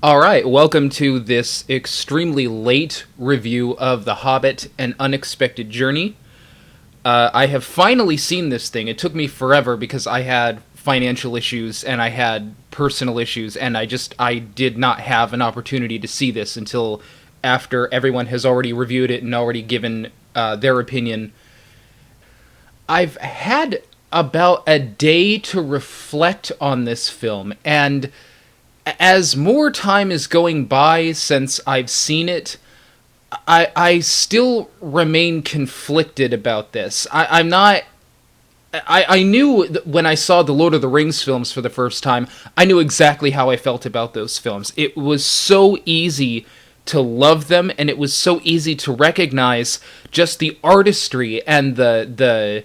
All right, welcome to this extremely late review of The Hobbit: An Unexpected Journey. I have finally seen this thing. It took me forever because I had financial issues and I had personal issues, and I did not have an opportunity to see this until after everyone has already reviewed it and already given their opinion. I've had about a day to reflect on this film, and as more time is going by since I've seen it, I still remain conflicted about this. I'm not. I knew when I saw the Lord of the Rings films for the first time, I knew exactly how I felt about those films. It was so easy to love them, and it was so easy to recognize just the artistry and the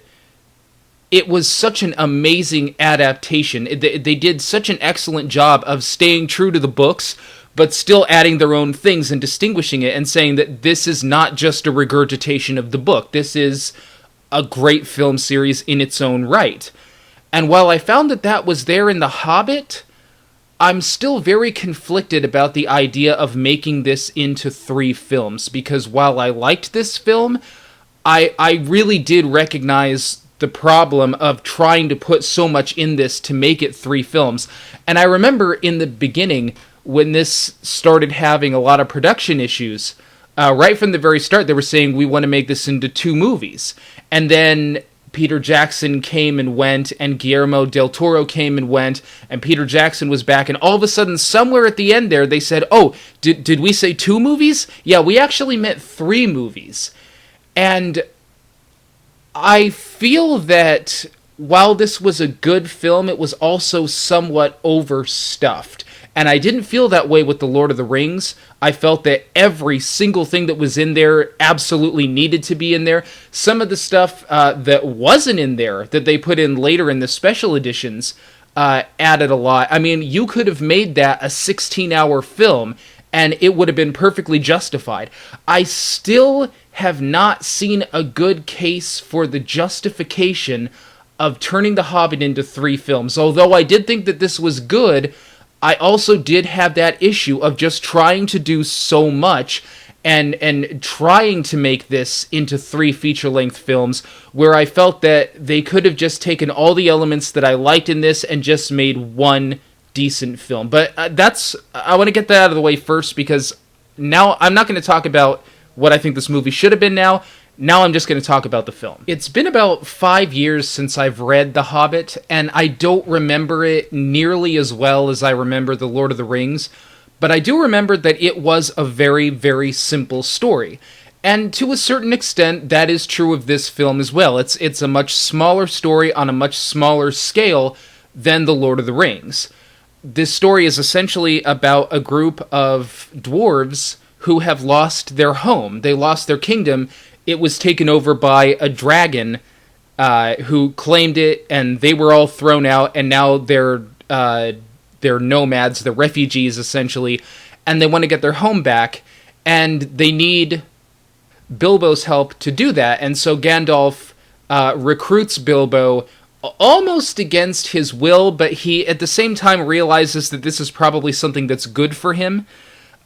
it was such an amazing adaptation. They did such an excellent job of staying true to the books, but still adding their own things and distinguishing it and saying that this is not just a regurgitation of the book. This is a great film series in its own right. And while I found that that was there in The Hobbit, I'm still very conflicted about the idea of making this into 3 films, because while I liked this film, I really did recognize the problem of trying to put so much in this to make it 3 films. And I remember in the beginning, when this started having a lot of production issues, right from the very start, they were saying, we want to make this into 2 movies. And then Peter Jackson came and went, and Guillermo del Toro came and went, and Peter Jackson was back, and all of a sudden, somewhere at the end there, they said, oh, did we say 2 movies? Yeah, we actually meant 3 movies. And I feel that while this was a good film, it was also somewhat overstuffed. And I didn't feel that way with The Lord of the Rings. I felt that every single thing that was in there absolutely needed to be in there. Some of the stuff that wasn't in there, that they put in later in the special editions, added a lot. I mean, you could have made that a 16-hour film, and it would have been perfectly justified. I still have not seen a good case for the justification of turning The Hobbit into 3 films. Although I did think that this was good, I also did have that issue of just trying to do so much and trying to make this into 3 feature-length films, where I felt that they could have just taken all the elements that I liked in this and just made one decent film. But I want to get that out of the way first, because now I'm not going to talk about what I think this movie should have been now. Now I'm just going to talk about the film. It's been about 5 years since I've read The Hobbit, and I don't remember it nearly as well as I remember The Lord of the Rings, but I do remember that it was a very, very simple story. And to a certain extent, that is true of this film as well. It's a much smaller story on a much smaller scale than The Lord of the Rings. This story is essentially about a group of dwarves who have lost their home. They lost their kingdom. It was taken over by a dragon who claimed it, and they were all thrown out, and now they're nomads, they're refugees, essentially, and they want to get their home back, and they need Bilbo's help to do that. And so Gandalf recruits Bilbo almost against his will, but he at the same time realizes that this is probably something that's good for him,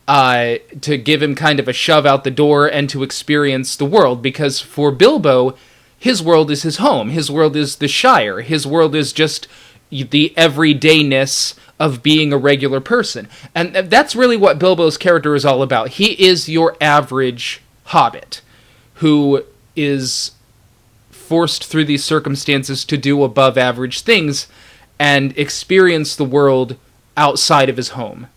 to give him kind of a shove out the door and to experience the world, because for Bilbo, his world is his home. His world is the Shire. His world is just the everydayness of being a regular person. And that's really what Bilbo's character is all about. He is your average hobbit who is forced through these circumstances to do above average things and experience the world outside of his home.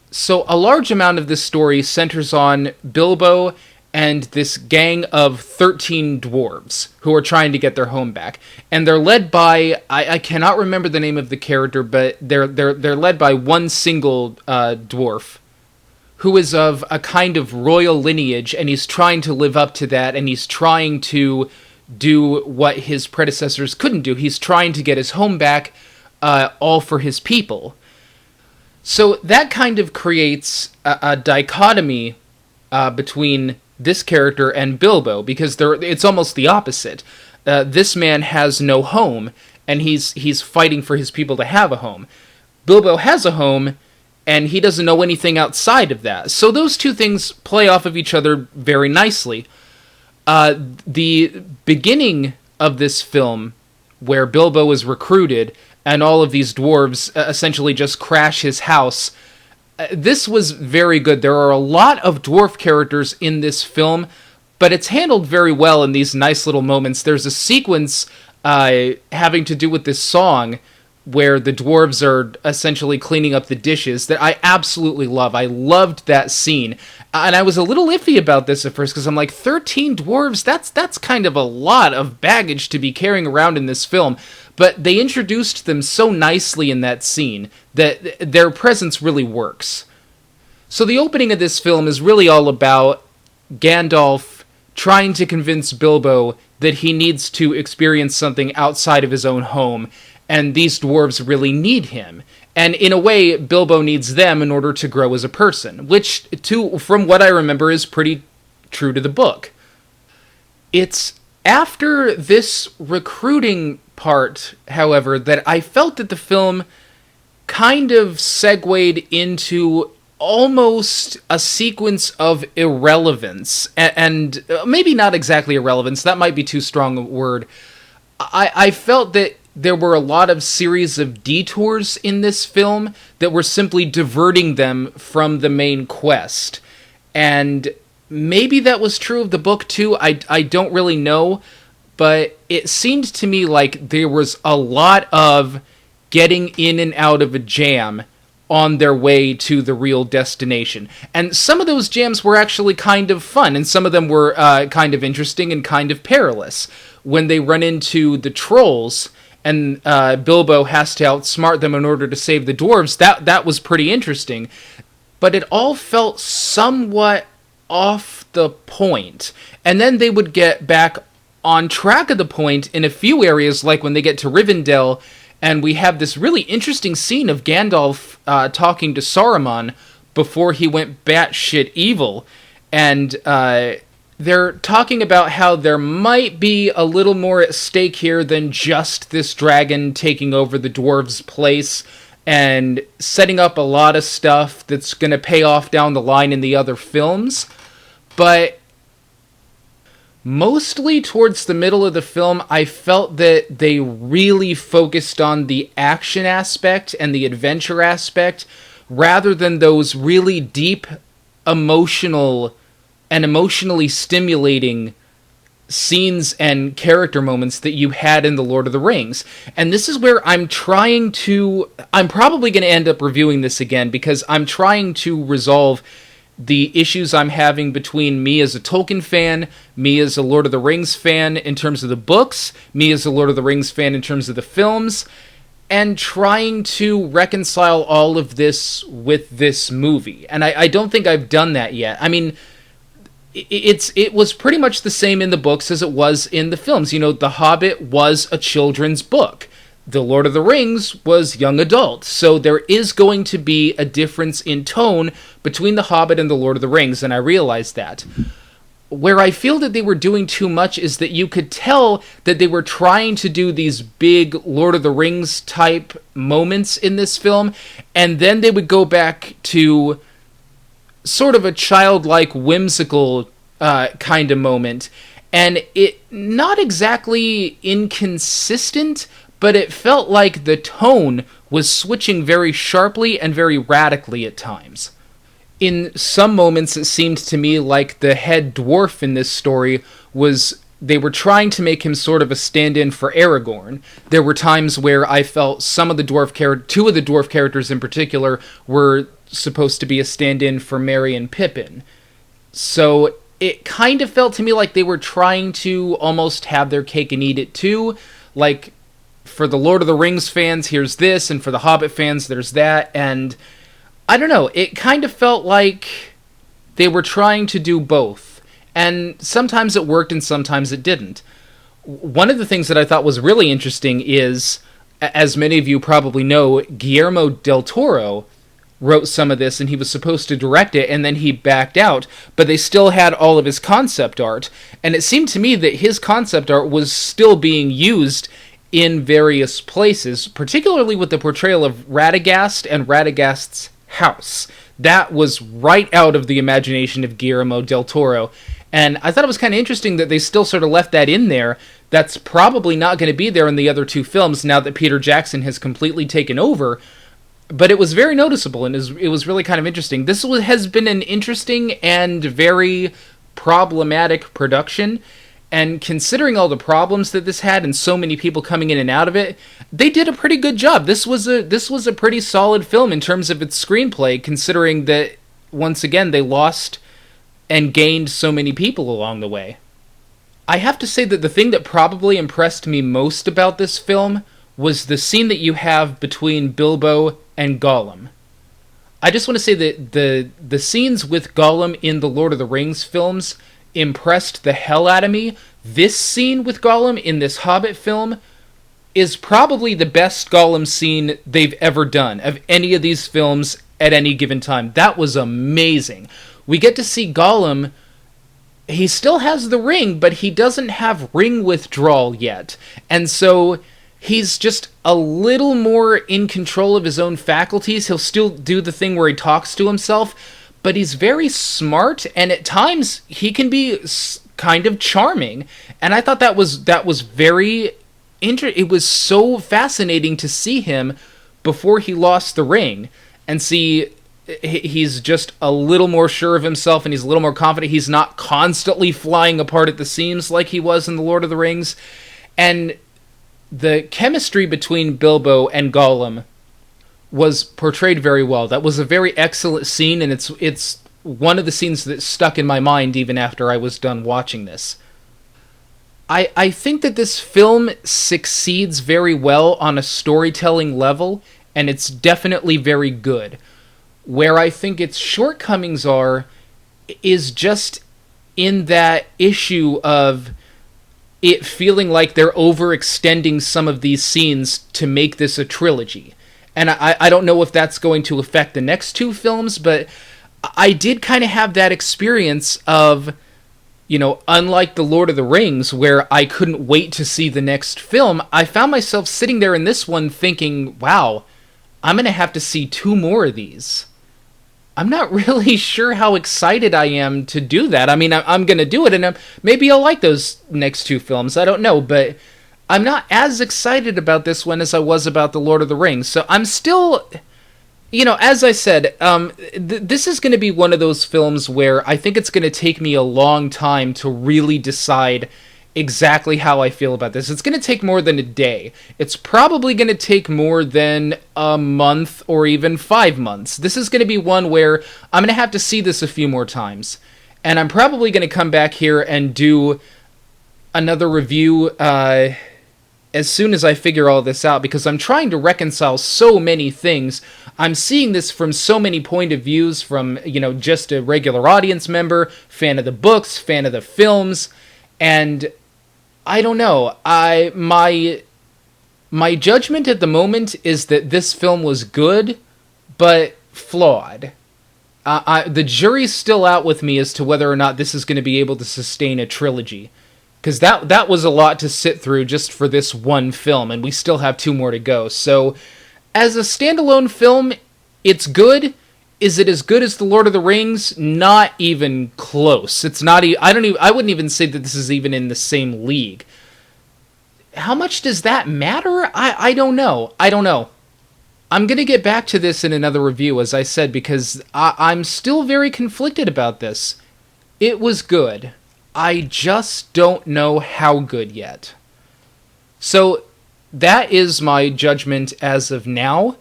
So a large amount of this story centers on Bilbo and this gang of 13 dwarves who are trying to get their home back. And they're led by, I cannot remember the name of the character, but they're led by one single dwarf who is of a kind of royal lineage, and he's trying to live up to that, and he's trying to do what his predecessors couldn't do. He's trying to get his home back, all for his people. So that kind of creates a dichotomy between this character and Bilbo, because it's almost the opposite. This man has no home, and he's fighting for his people to have a home. Bilbo has a home, and he doesn't know anything outside of that. So those two things play off of each other very nicely. The beginning of this film, where Bilbo is recruited, and all of these dwarves essentially just crash his house, this was very good. There are a lot of dwarf characters in this film, but it's handled very well in these nice little moments. There's a sequence having to do with this song where the dwarves are essentially cleaning up the dishes that I absolutely love. I loved that scene. And I was a little iffy about this at first because I'm like, 13 dwarves? That's kind of a lot of baggage to be carrying around in this film. But they introduced them so nicely in that scene that their presence really works. So the opening of this film is really all about Gandalf trying to convince Bilbo that he needs to experience something outside of his own home, and these dwarves really need him. And in a way, Bilbo needs them in order to grow as a person, which, from what I remember, is pretty true to the book. It's after this recruiting part, however, that I felt that the film kind of segued into almost a sequence of irrelevance, and maybe not exactly irrelevance, that might be too strong a word. I felt that there were a lot of series of detours in this film that were simply diverting them from the main quest. And maybe that was true of the book too, I don't really know, but it seemed to me like there was a lot of getting in and out of a jam on their way to the real destination. And some of those jams were actually kind of fun, and some of them were kind of interesting and kind of perilous. When they run into the trolls, and Bilbo has to outsmart them in order to save the dwarves, that was pretty interesting. But it all felt somewhat off the point. And then they would get back on track of the point in a few areas, like when they get to Rivendell, and we have this really interesting scene of Gandalf talking to Saruman before he went batshit evil. And they're talking about how there might be a little more at stake here than just this dragon taking over the dwarves' place, and setting up a lot of stuff that's going to pay off down the line in the other films. But mostly towards the middle of the film, I felt that they really focused on the action aspect and the adventure aspect, rather than those really deep, emotional, and emotionally stimulating scenes and character moments that you had in The Lord of the Rings. And this is where I'm probably going to end up reviewing this again, because I'm trying to resolve the issues I'm having between me as a Tolkien fan, me as a Lord of the Rings fan in terms of the books, me as a Lord of the Rings fan in terms of the films, and trying to reconcile all of this with this movie. And I don't think I've done that yet. I mean, it was pretty much the same in the books as it was in the films. You know, The Hobbit was a children's book. The Lord of the Rings was young adult. So there is going to be a difference in tone between The Hobbit and The Lord of the Rings, and I realized that. Where I feel that they were doing too much is that you could tell that they were trying to do these big Lord of the Rings type moments in this film, and then they would go back to sort of a childlike, whimsical kind of moment. And it, not exactly inconsistent, but it felt like the tone was switching very sharply and very radically at times. In some moments, it seemed to me like the head dwarf in this story they were trying to make him sort of a stand-in for Aragorn. There were times where I felt two of the dwarf characters in particular were supposed to be a stand-in for Merry and Pippin. So it kind of felt to me like they were trying to almost have their cake and eat it too. Like, for the Lord of the Rings fans, here's this, and for the Hobbit fans, there's that, and I don't know, it kind of felt like they were trying to do both, and sometimes it worked and sometimes it didn't. One of the things that I thought was really interesting is, as many of you probably know, Guillermo del Toro wrote some of this, and he was supposed to direct it, and then he backed out, but they still had all of his concept art, and it seemed to me that his concept art was still being used in various places, particularly with the portrayal of Radagast and Radagast's house. That was right out of the imagination of Guillermo del Toro. And I thought it was kind of interesting that they still sort of left that in there. That's probably not going to be there in the other two films now that Peter Jackson has completely taken over. But it was very noticeable, and it was really kind of interesting. This has been an interesting and very problematic production. And considering all the problems that this had and so many people coming in and out of it, they did a pretty good job. This was a pretty solid film in terms of its screenplay, considering that, once again, they lost and gained so many people along the way. I have to say that the thing that probably impressed me most about this film was the scene that you have between Bilbo and Gollum. I just want to say that the scenes with Gollum in the Lord of the Rings films impressed the hell out of me. This scene with Gollum in this Hobbit film is probably the best Gollum scene they've ever done of any of these films at any given time. That was amazing. We get to see Gollum. He still has the ring, but he doesn't have ring withdrawal yet. And so he's just a little more in control of his own faculties. He'll still do the thing where he talks to himself, but he's very smart, and at times he can be kind of charming. And I thought that was very it was so fascinating to see him before he lost the ring and see he's just a little more sure of himself and he's a little more confident. He's not constantly flying apart at the seams like he was in The Lord of the Rings. And the chemistry between Bilbo and Gollum was portrayed very well. That was a very excellent scene, and it's one of the scenes that stuck in my mind even after I was done watching this. I think that this film succeeds very well on a storytelling level, and it's definitely very good. Where I think its shortcomings is just in that issue of it feeling like they're overextending some of these scenes to make this a trilogy. And I don't know if that's going to affect the next two films, but I did kind of have that experience of, unlike The Lord of the Rings, where I couldn't wait to see the next film, I found myself sitting there in this one thinking, wow, I'm going to have to see two more of these. I'm not really sure how excited I am to do that. I mean, I'm going to do it, and maybe I'll like those next two films. I don't know, but I'm not as excited about this one as I was about The Lord of the Rings. So I'm still, as I said, this is going to be one of those films where I think it's going to take me a long time to really decide exactly how I feel about this. It's going to take more than a day. It's probably going to take more than a month or even 5 months. This is going to be one where I'm going to have to see this a few more times. And I'm probably going to come back here and do another review as soon as I figure all this out, because I'm trying to reconcile so many things. I'm seeing this from so many point of views, from, just a regular audience member, fan of the books, fan of the films, and I don't know. My judgment at the moment is that this film was good, but flawed. The jury's still out with me as to whether or not this is going to be able to sustain a trilogy. Because that was a lot to sit through just for this one film, and we still have 2 more to go. So, as a standalone film, it's good. Is it as good as The Lord of the Rings? Not even close. It's not. I wouldn't even say that this is even in the same league. How much does that matter? I don't know. I'm gonna get back to this in another review, as I said, because I'm still very conflicted about this. It was good. I just don't know how good yet. So that is my judgment as of now.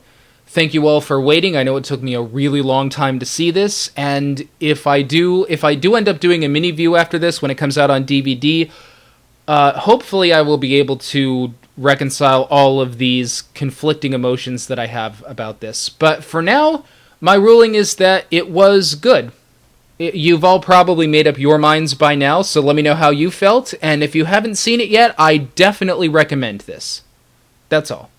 Thank you all for waiting. I know it took me a really long time to see this, and if I do end up doing a mini view after this when it comes out on DVD, hopefully I will be able to reconcile all of these conflicting emotions that I have about this. But for now, my ruling is that it was good. You've all probably made up your minds by now, so let me know how you felt, and if you haven't seen it yet, I definitely recommend this. That's all.